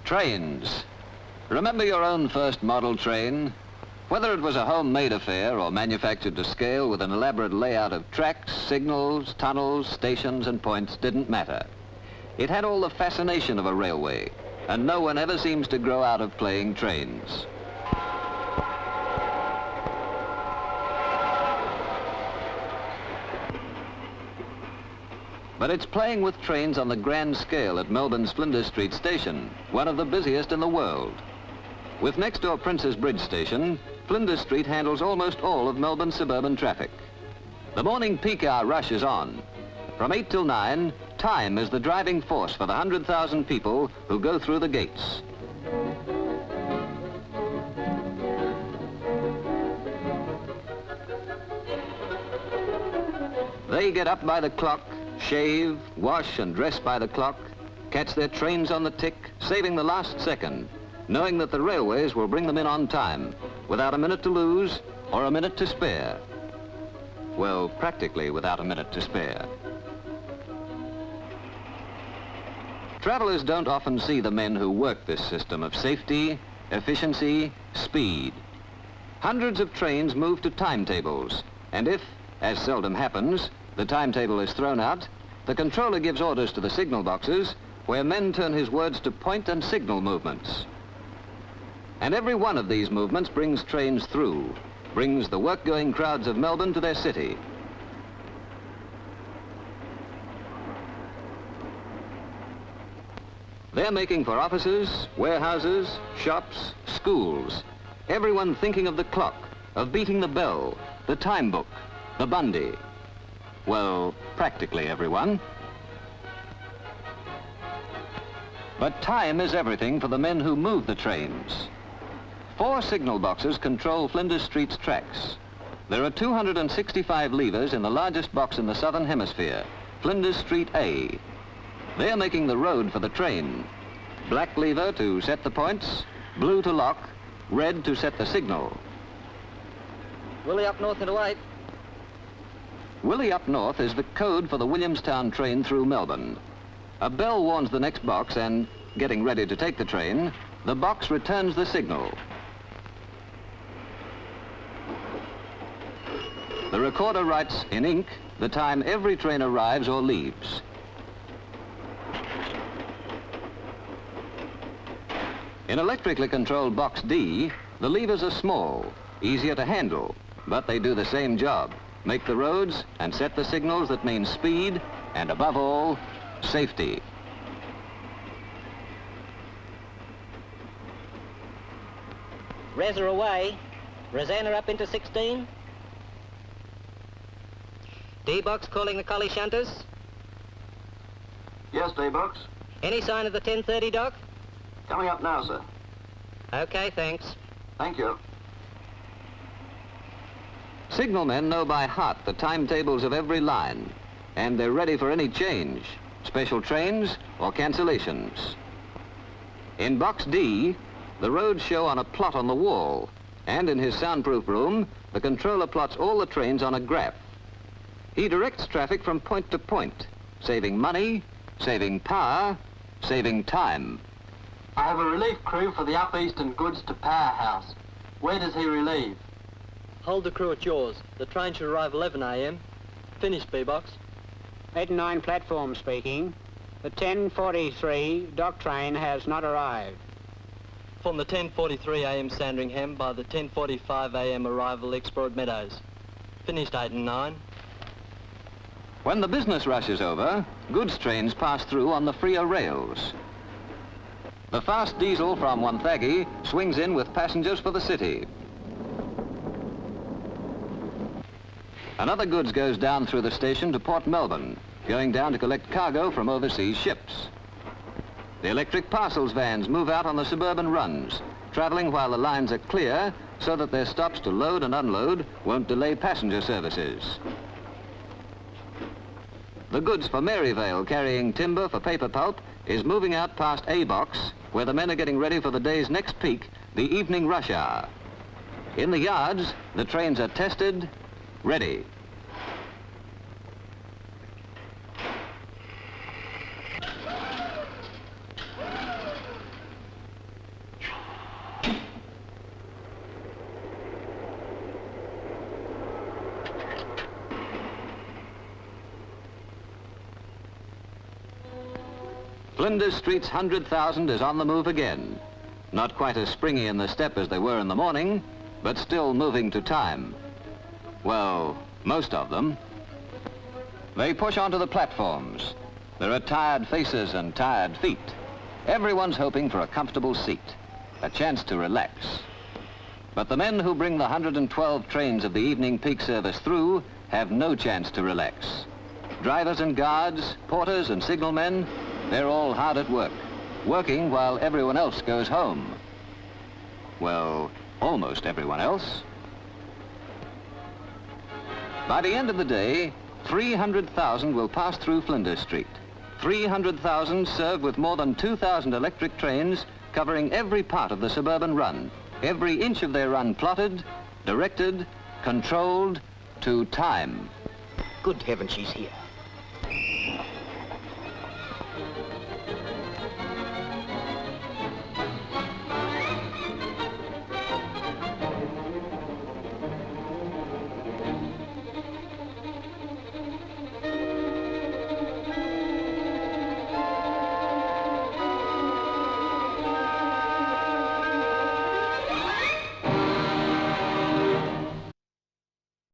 Trains. Remember your own first model train? Whether it was a homemade affair or manufactured to scale with an elaborate layout of tracks, signals, tunnels, stations and points didn't matter. It had all the fascination of a railway, and no one ever seems to grow out of playing trains. But it's playing with trains on the grand scale at Melbourne's Flinders Street Station, one of the busiest in the world. With next-door Prince's Bridge Station, Flinders Street handles almost all of Melbourne's suburban traffic. The morning peak hour rush is on. From 8 till 9, time is the driving force for the 100,000 people who go through the gates. They get up by the clock, shave, wash and dress by the clock, catch their trains on the tick, saving the last second, knowing that the railways will bring them in on time, without a minute to lose or a minute to spare. Well, practically without a minute to spare. Travelers don't often see the men who work this system of safety, efficiency, speed. Hundreds of trains move to timetables, and if, as seldom happens, the timetable is thrown out, the controller gives orders to the signal boxes, where men turn his words to point and signal movements. And every one of these movements brings trains through, brings the work-going crowds of Melbourne to their city. They're making for offices, warehouses, shops, schools. Everyone thinking of the clock, of beating the bell, the time book, the Bundy. Well, practically everyone. But time is everything for the men who move the trains. 4 signal boxes control Flinders Street's tracks. There are 265 levers in the largest box in the southern hemisphere, Flinders Street A. They're making the road for the train. Black lever to set the points, blue to lock, red to set the signal. Willie up north and away. Willie up north is the code for the Williamstown train through Melbourne. A bell warns the next box and, getting ready to take the train, the box returns the signal. The recorder writes in ink the time every train arrives or leaves. In electrically controlled Box D, the levers are small, easier to handle, but they do the same job. Make the roads and set the signals that mean speed and, above all, safety. Reza away. Rosanna up into 16. D-Box calling the collie shunters. Yes, D-Box. Any sign of the 10:30, Doc? Coming up now, sir. Okay, thanks. Thank you. Signalmen know by heart the timetables of every line, and they're ready for any change, special trains or cancellations. In Box D, the roads show on a plot on the wall, and in his soundproof room, the controller plots all the trains on a graph. He directs traffic from point to point, saving money, saving power, saving time. I have a relief crew for the Up Eastern goods to Powerhouse. Where does he relieve? Hold the crew at yours. The train should arrive 11 a.m. Finish, B-Box. 8 and 9 platform speaking. The 10:43 dock train has not arrived. From the 10:43 a.m. Sandringham by the 10:45 a.m. arrival Export Meadows. Finished 8 and 9. When the business rush is over, goods trains pass through on the freer rails. The fast diesel from Wonthaggi swings in with passengers for the city. Another goods goes down through the station to Port Melbourne, going down to collect cargo from overseas ships. The electric parcels vans move out on the suburban runs, travelling while the lines are clear so that their stops to load and unload won't delay passenger services. The goods for Maryvale carrying timber for paper pulp is moving out past A box, where the men are getting ready for the day's next peak, the evening rush hour. In the yards, the trains are tested, ready. Flinders Street's 100,000 is on the move again. Not quite as springy in the step as they were in the morning, but still moving to time. Well, most of them. They push onto the platforms. There are tired faces and tired feet. Everyone's hoping for a comfortable seat, a chance to relax. But the men who bring the 112 trains of the evening peak service through have no chance to relax. Drivers and guards, porters and signalmen, they're all hard at work, working while everyone else goes home. Well, almost everyone else. By the end of the day, 300,000 will pass through Flinders Street. 300,000 served with more than 2,000 electric trains covering every part of the suburban run, every inch of their run plotted, directed, controlled to time. Good heaven, she's here.